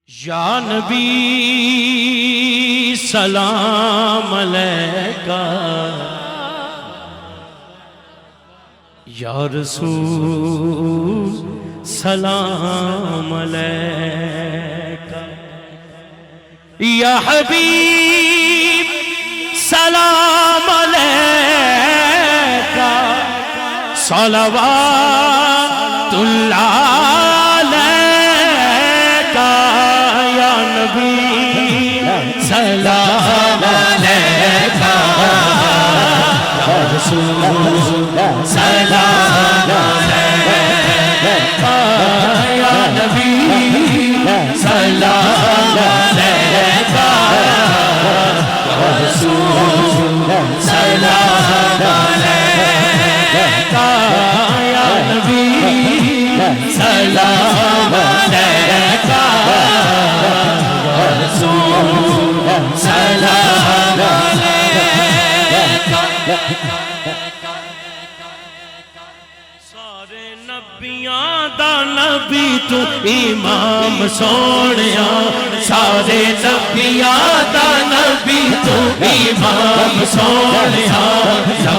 یا نبی سلام علیکہ، یا رسول سلام علیکہ، یا حبیب سلام علیکہ، صلوات اللہ سلام علیکہ، یا رسول سلام علیکہ، یا نبی سلام علیکہ، یا رسول سلام علیکہ، یا نبی سلام علیکہ، یا رسول سلام علیکہ۔ سارے نبیاں دا نبی تو امام سونیا، سارے نبیاں دا نبی تو امام سونیا، یا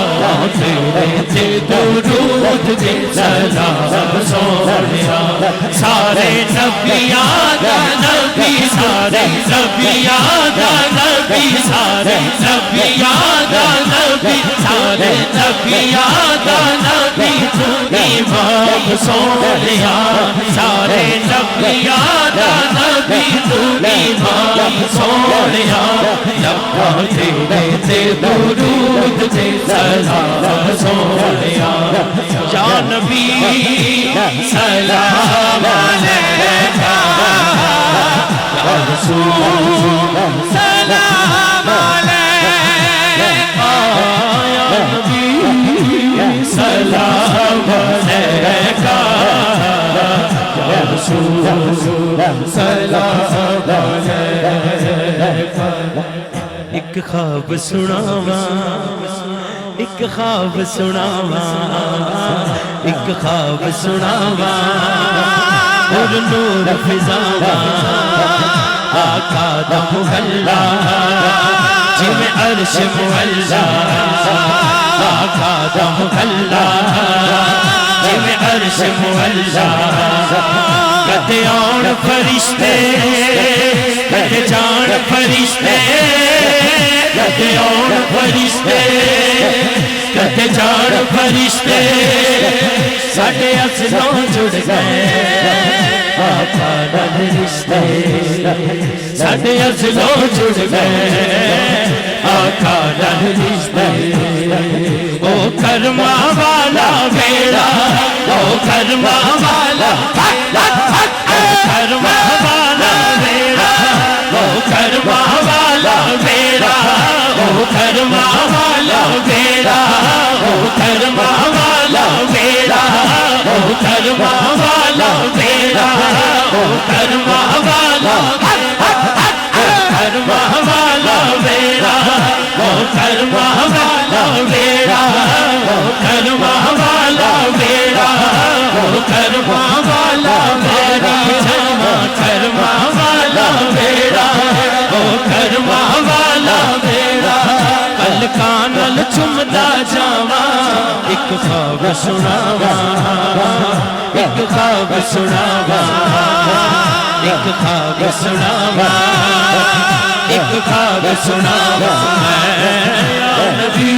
تیرے تے درود دے سلام سونیا، سارے نبیاں دا نبی، سارے نبیاں دا نبی، سارے نبیاں دا نبی، سارے نبیاں دا نبی تو امام سونیا، سارے نبیاں دا نبی تو امام سونیا، یا تیرے تے درود دے سلام سونیا، یا نبی سلام علیکہ، یا رسول سلام علیکہ، یا نبی سلام علیکہ، یا رسول سلام علیکہ۔ ایک خواب سناواں، ایک خواب سناواں، ایک خواب سناواں، اور نور فضاواں، آقا دا محلہ جویں عرش معلّا، آقا دا محلہ جویں عرش معلّا، کدے آن فرشتے کدے جان فرشتے، کدے آن فرشتے کدے جان فرشتے، ساڈے اصلوں جڑ گئے آقا نال رشتے، ساڈے اصلوں جڑ گئے آقا نال رشتے، او کرما والا بیڑا، او کرما والا، او کرما والا بیڑا، او کرما والا بیڑا، او کرما والا بیڑا، او کرما والا بیڑا، او کرما والا بیڑا، او کرما والا، کرما والا بیڑا، او کرما والا بیڑا، او کرما والا بیڑا، او کرما والا بیڑا، کرما والا بیڑا، او کرما والا بیڑا، پلکاں نال چمدا جاواں، ایک خواب سناواں، ایک خواب سناواں، ایک خواب سناواں، ایک خواب سناواں، یا نبی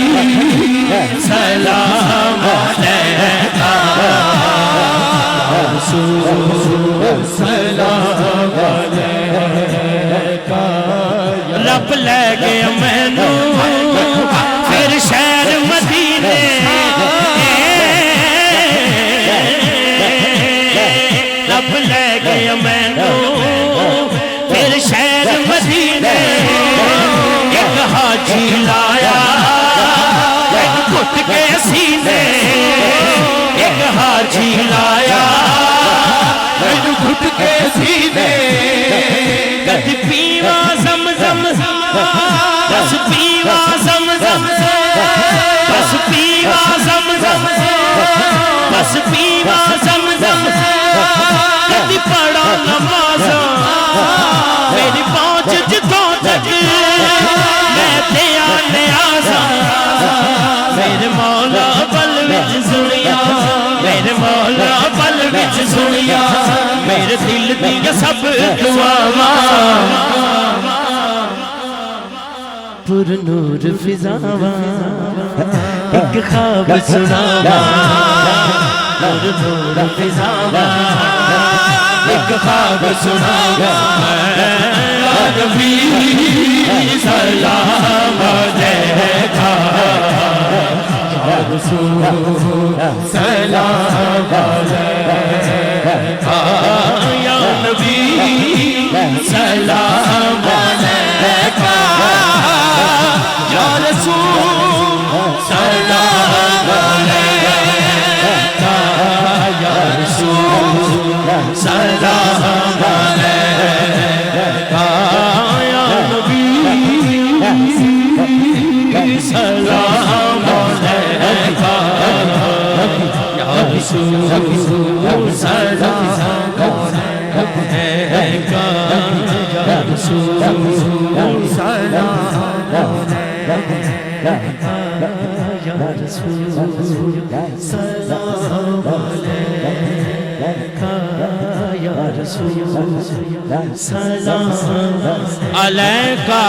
سلام علیکہ، یا رسول سلام علیکہ۔ رب لے گیا مینوں پھر شہر مدینے، رب لے گیا مینوں پھر شہر مدینے، ایک حاجی لایا گھٹ کے سینے، ایک حاجی لایا گھٹ کے سینے، کدی پیواں زمزم، بس پیواں زمزم، بس پیواں زمزم، بس پیواں زمزم، کدی پڑھا نمازاں دیا سب دعاواں پر نور فضاواں ایک خواب سناواں پر نور فضاواں ایک خواب سناواں نبی سلام علیکہ یا رسول سلام علیکہ یا نبی سلام علیکہ یا رسول سلام علیکہ یا رسول سلام علیکہ یا نبی سلام علیکہ یا رسول سلام علیکہ یا رسول سلام علیکہ یا رسول سلام علیکہ یا رسول سلام علیکہ